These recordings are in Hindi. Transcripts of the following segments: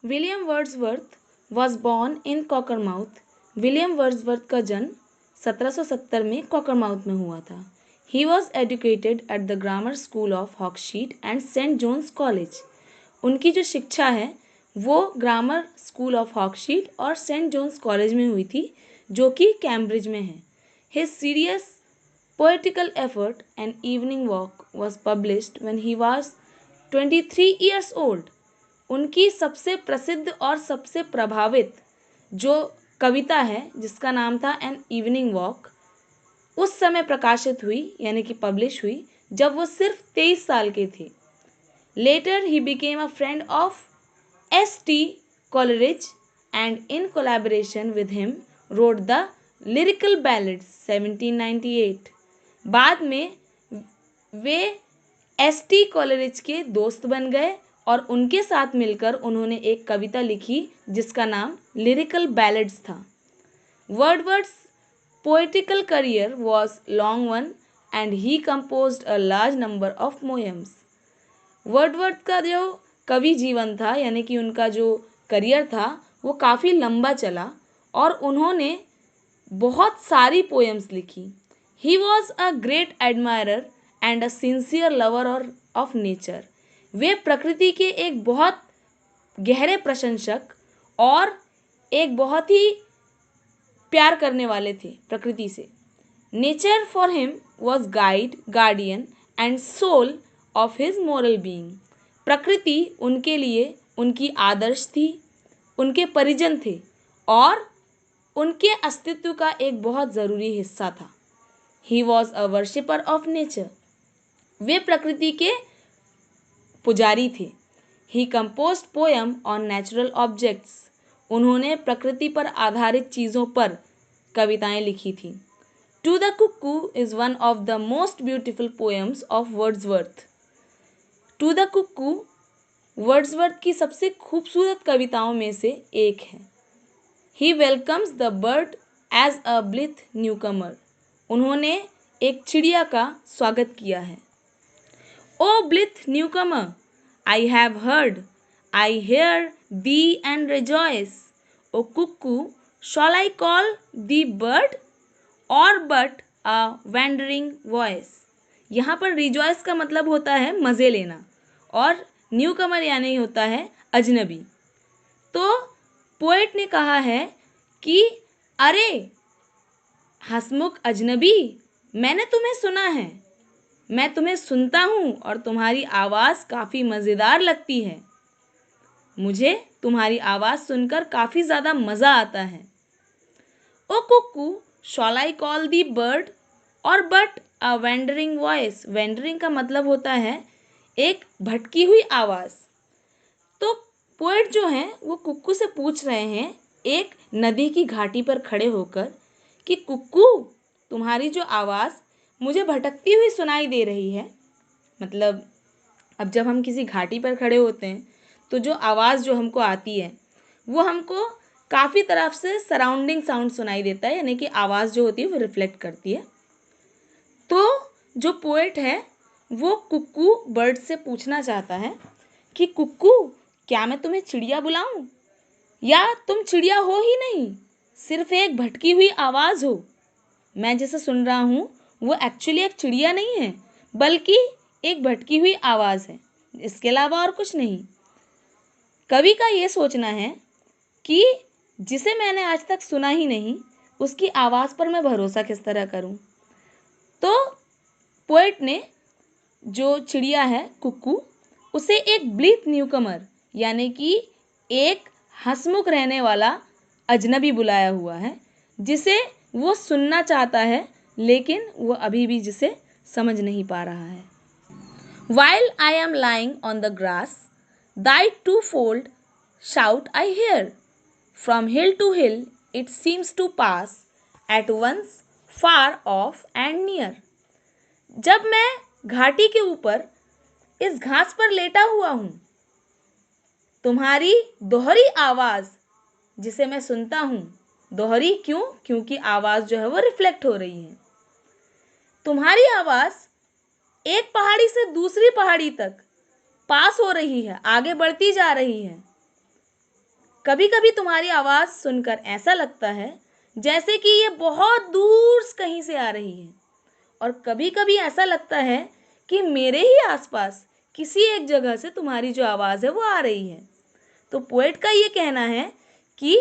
William Wordsworth was born in Cockermouth. William Wordsworth का जन्म 1770 में कॉकरमाउथ में हुआ था। He was educated at the grammar school of Hawkshead and saint John's college. उनकी जो शिक्षा है वो ग्रामर स्कूल ऑफ हॉक्सशीट और सेंट जोन्स कॉलेज में हुई थी, जो कि कैम्ब्रिज में है। His serious poetical effort, An Evening Walk, was published when he was 23 years old. उनकी सबसे प्रसिद्ध और सबसे प्रभावित जो कविता है जिसका नाम था एन इवनिंग वॉक, उस समय प्रकाशित हुई यानी कि पब्लिश हुई जब वो सिर्फ 23 साल के थे। Later he became a friend of S.T. Coleridge and in collaboration with him wrote the Lyrical Ballads 1798। बाद में वे S.T. कॉलरिज के दोस्त बन गए और उनके साथ मिलकर उन्होंने एक कविता लिखी जिसका नाम लिरिकल बैलेड्स था। Wordsworth's poetical career was long one and he composed a large number of poems. Wordsworth का जो कवि जीवन था यानी कि उनका जो करियर था वो काफ़ी लंबा चला और उन्होंने बहुत सारी पोएम्स लिखी। He was a great admirer and a sincere lover of nature. वे प्रकृति के एक बहुत गहरे प्रशंसक और एक बहुत ही प्यार करने वाले थे प्रकृति से। Nature for him was guide, guardian and soul of his moral being. प्रकृति उनके लिए उनकी आदर्श थी, उनके परिजन थे और उनके अस्तित्व का एक बहुत ज़रूरी हिस्सा था। He was a worshipper of nature. वे प्रकृति के पुजारी थे। He compose poem on natural objects. उन्होंने प्रकृति पर आधारित चीज़ों पर कविताएं लिखी थी। To the cuckoo is one of the most beautiful poems of Wordsworth. To the cuckoo Wordsworth की सबसे खूबसूरत कविताओं में से एक है। He welcomes the bird as a blithe newcomer. उन्होंने एक चिड़िया का स्वागत किया है। ओ blithe newcomer, I have heard, I hear thee and rejoice. O cuckoo, shall I call thee bird or but a wandering voice. यहाँ पर रिजॉइस का मतलब होता है मज़े लेना और न्यूकमर यानी होता है अजनबी। तो पोएट ने कहा है कि अरे हंसमुख अजनबी, मैंने तुम्हें सुना है, मैं तुम्हें सुनता हूँ और तुम्हारी आवाज़ काफ़ी मज़ेदार लगती है। मुझे तुम्हारी आवाज़ सुनकर काफ़ी ज़्यादा मज़ा आता है। O cuckoo, shall I call thee bird or but a wandering voice. Wandering का मतलब होता है एक भटकी हुई आवाज़। तो पोएट जो हैं वो कुक्कू से पूछ रहे हैं एक नदी की घाटी पर खड़े होकर कि कुक्कू, तुम्हारी जो आवाज़ मुझे भटकती हुई सुनाई दे रही है। मतलब अब जब हम किसी घाटी पर खड़े होते हैं तो जो आवाज़ जो हमको आती है वो हमको काफ़ी तरफ से सराउंडिंग साउंड सुनाई देता है, यानी कि आवाज़ जो होती है वो रिफ्लेक्ट करती है। तो जो पोएट है वो कुक्कू बर्ड से पूछना चाहता है कि कुक्कू, क्या मैं तुम्हें चिड़िया बुलाऊं या तुम चिड़िया हो ही नहीं, सिर्फ एक भटकी हुई आवाज़ हो। मैं जैसे सुन रहा हूँ वो एक्चुअली एक चिड़िया नहीं है बल्कि एक भटकी हुई आवाज़ है, इसके अलावा और कुछ नहीं। कवि का ये सोचना है कि जिसे मैंने आज तक सुना ही नहीं उसकी आवाज़ पर मैं भरोसा किस तरह करूं। तो पोएट ने जो चिड़िया है कुक्कू उसे एक ब्लीथ न्यूकमर यानी कि एक हंसमुख रहने वाला अजनबी बुलाया हुआ है जिसे वो सुनना चाहता है लेकिन वो अभी भी जिसे समझ नहीं पा रहा है। While I am lying on the grass, thy twofold shout I hear. From hill to hill it seems to pass, at once far off and near. जब मैं घाटी के ऊपर इस घास पर लेटा हुआ हूँ, तुम्हारी दोहरी आवाज़ जिसे मैं सुनता हूँ, दोहरी क्यों? क्योंकि आवाज़ जो है वो रिफ्लेक्ट हो रही है। तुम्हारी आवाज़ एक पहाड़ी से दूसरी पहाड़ी तक पास हो रही है, आगे बढ़ती जा रही है। कभी कभी तुम्हारी आवाज़ सुनकर ऐसा लगता है जैसे कि ये बहुत दूर कहीं से आ रही है, और कभी कभी ऐसा लगता है कि मेरे ही आसपास किसी एक जगह से तुम्हारी जो आवाज़ है वो आ रही है। तो पोएट का ये कहना है कि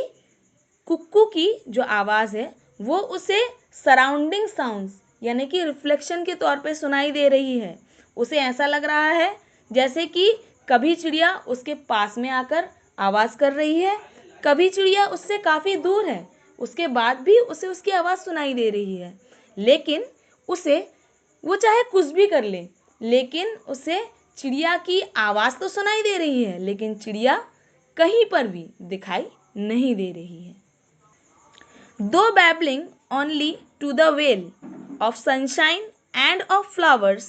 कुक्कू की जो आवाज़ है वो उसे सराउंडिंग साउंड्स यानी कि रिफ्लेक्शन के तौर पे सुनाई दे रही है। उसे ऐसा लग रहा है जैसे कि कभी चिड़िया उसके पास में आकर आवाज़ कर रही है, कभी चिड़िया उससे काफ़ी दूर है, उसके बाद भी उसे उसकी आवाज़ सुनाई दे रही है। लेकिन उसे वो चाहे कुछ भी कर ले, लेकिन उसे चिड़िया की आवाज़ तो सुनाई दे रही है, लेकिन चिड़िया कहीं पर भी दिखाई नहीं दे रही है। Though babbling only to the wail of sunshine and of flowers,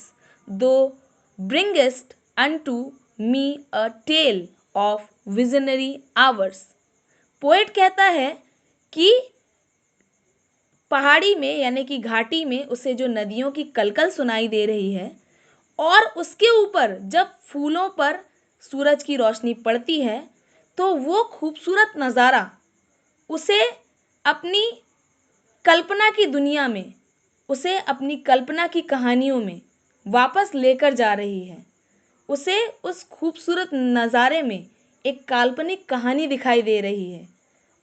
thou bringest unto me a tale of visionary hours. Poet कहता है कि पहाड़ी में यानी कि घाटी में उसे जो नदियों की कलकल सुनाई दे रही है, और उसके ऊपर जब फूलों पर सूरज की रोशनी पड़ती है तो वो खूबसूरत नज़ारा उसे अपनी कल्पना की दुनिया में, उसे अपनी कल्पना की कहानियों में वापस लेकर जा रही है। उसे उस खूबसूरत नज़ारे में एक काल्पनिक कहानी दिखाई दे रही है,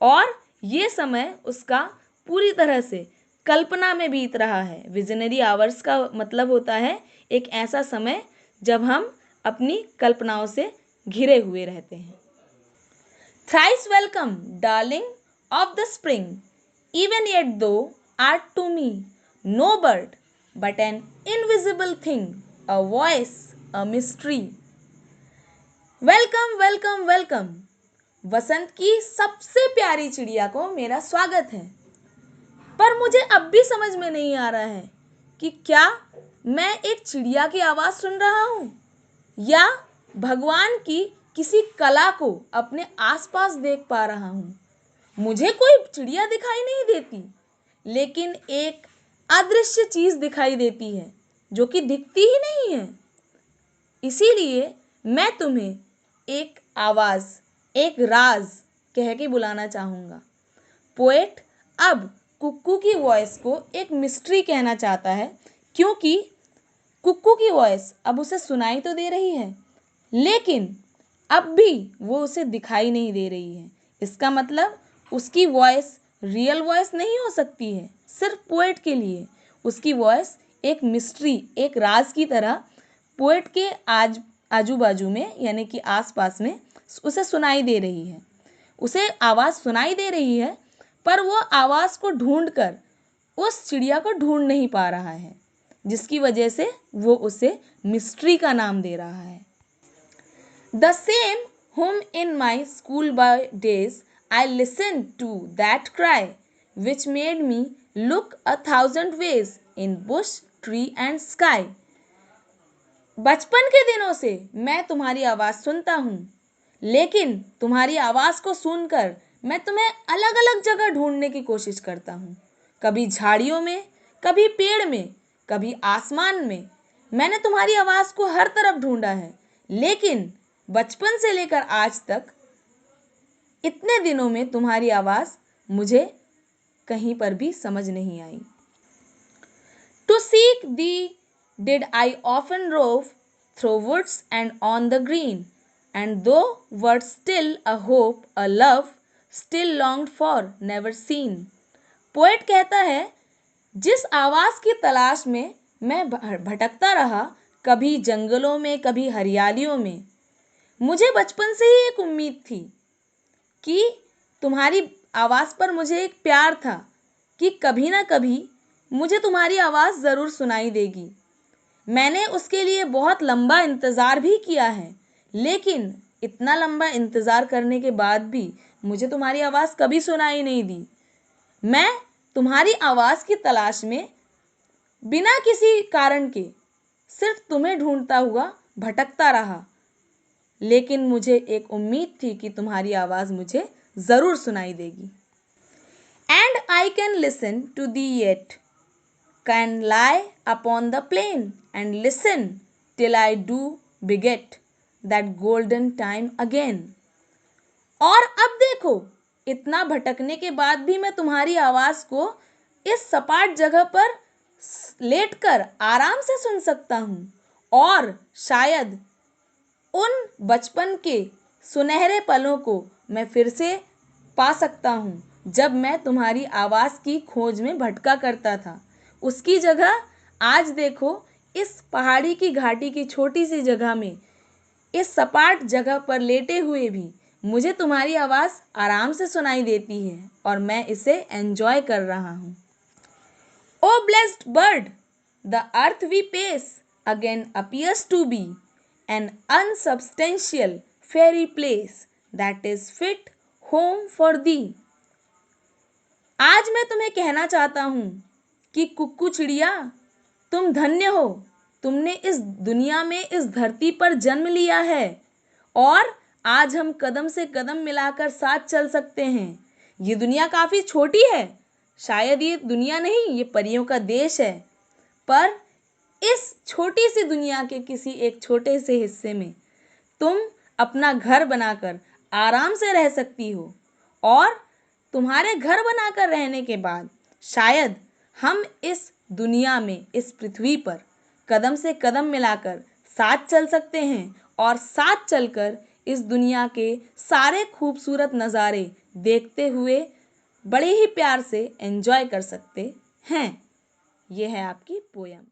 और ये समय उसका पूरी तरह से कल्पना में बीत रहा है। विजनरी आवर्स का मतलब होता है एक ऐसा समय जब हम अपनी कल्पनाओं से घिरे हुए रहते हैं। Thrice welcome, darling of the spring, even yet thou art to me no bird, but an invisible thing, a voice, a mystery. Welcome welcome welcome. वसंत की सबसे प्यारी चिड़िया को मेरा स्वागत है। पर मुझे अब भी समझ में नहीं आ रहा है कि क्या मैं एक चिड़िया की आवाज़ सुन रहा हूँ या भगवान की किसी कला को अपने आसपास देख पा रहा हूँ। मुझे कोई चिड़िया दिखाई नहीं देती, लेकिन एक अदृश्य चीज़ दिखाई देती है जो कि दिखती ही नहीं है। इसीलिए मैं तुम्हें एक आवाज़, एक राज कह के बुलाना चाहूँगा। पोएट अब कुक्कू की वॉइस को एक मिस्ट्री कहना चाहता है, क्योंकि कुक्कू की वॉइस अब उसे सुनाई तो दे रही है, लेकिन अब भी वो उसे दिखाई नहीं दे रही है। इसका मतलब उसकी वॉइस रियल वॉइस नहीं हो सकती है। सिर्फ पोएट के लिए उसकी वॉइस एक मिस्ट्री, एक राज की तरह पोएट के आजू बाजू में यानी कि आसपास में उसे सुनाई दे रही है। उसे आवाज़ सुनाई दे रही है, पर वो आवाज़ को ढूंढकर उस चिड़िया को ढूंढ नहीं पा रहा है, जिसकी वजह से वो उसे मिस्ट्री का नाम दे रहा है। The same whom in my schoolboy days I listened to that cry, which made me look 1,000 ways in bush, tree and sky. बचपन के दिनों से मैं तुम्हारी आवाज़ सुनता हूँ, लेकिन तुम्हारी आवाज़ को सुनकर मैं तुम्हें अलग अलग जगह ढूंढने की कोशिश करता हूँ। कभी झाड़ियों में, कभी पेड़ में, कभी आसमान में। मैंने तुम्हारी आवाज़ को हर तरफ ढूंढा है, लेकिन बचपन से लेकर आज तक इतने दिनों में तुम्हारी आवाज़ मुझे कहीं पर भी समझ नहीं आई। To seek thee did I often rove through woods and on the green, and thou wert still a hope, a love, still longed for, never seen. Poet कहता है, जिस आवाज़ की तलाश में मैं भटकता रहा, कभी जंगलों में, कभी हरियालियों में, मुझे बचपन से ही एक उम्मीद थी कि तुम्हारी आवाज़ पर मुझे एक प्यार था कि कभी ना कभी मुझे तुम्हारी आवाज़ ज़रूर सुनाई देगी। मैंने उसके लिए बहुत लंबा इंतज़ार भी किया है, लेकिन इतना लंबा इंतज़ार करने के बाद भी मुझे तुम्हारी आवाज़ कभी सुनाई नहीं दी। मैं तुम्हारी आवाज़ की तलाश में बिना किसी कारण के सिर्फ तुम्हें ढूंढता हुआ भटकता रहा, लेकिन मुझे एक उम्मीद थी कि तुम्हारी आवाज़ मुझे ज़रूर सुनाई देगी। And I can listen to thee yet, can lie upon the plain and listen till I do beget that golden time again. और अब देखो, इतना भटकने के बाद भी मैं तुम्हारी आवाज़ को इस सपाट जगह पर लेटकर आराम से सुन सकता हूँ और शायद उन बचपन के सुनहरे पलों को मैं फिर से पा सकता हूँ जब मैं तुम्हारी आवाज़ की खोज में भटका करता था। उसकी जगह आज देखो, इस पहाड़ी की घाटी की छोटी सी जगह में, इस सपाट जगह पर लेटे हुए भी मुझे तुम्हारी आवाज़ आराम से सुनाई देती है और मैं इसे एंजॉय कर रहा हूँ। O blessed bird, the earth we pace again appears to be an unsubstantial fairy place that is fit home for thee. आज मैं तुम्हें कहना चाहता हूँ कि कुक्कू चिड़िया, तुम धन्य हो। तुमने इस दुनिया में, इस धरती पर जन्म लिया है और आज हम कदम से कदम मिलाकर साथ चल सकते हैं। ये दुनिया काफ़ी छोटी है, शायद ये दुनिया नहीं, ये परियों का देश है, पर इस छोटी सी दुनिया के किसी एक छोटे से हिस्से में तुम अपना घर बनाकर आराम से रह सकती हो और तुम्हारे घर बनाकर रहने के बाद शायद हम इस दुनिया में, इस पृथ्वी पर कदम से कदम मिलाकर साथ चल सकते हैं और साथ चलकर इस दुनिया के सारे खूबसूरत नज़ारे देखते हुए बड़े ही प्यार से एंजॉय कर सकते हैं। ये है आपकी पोयम।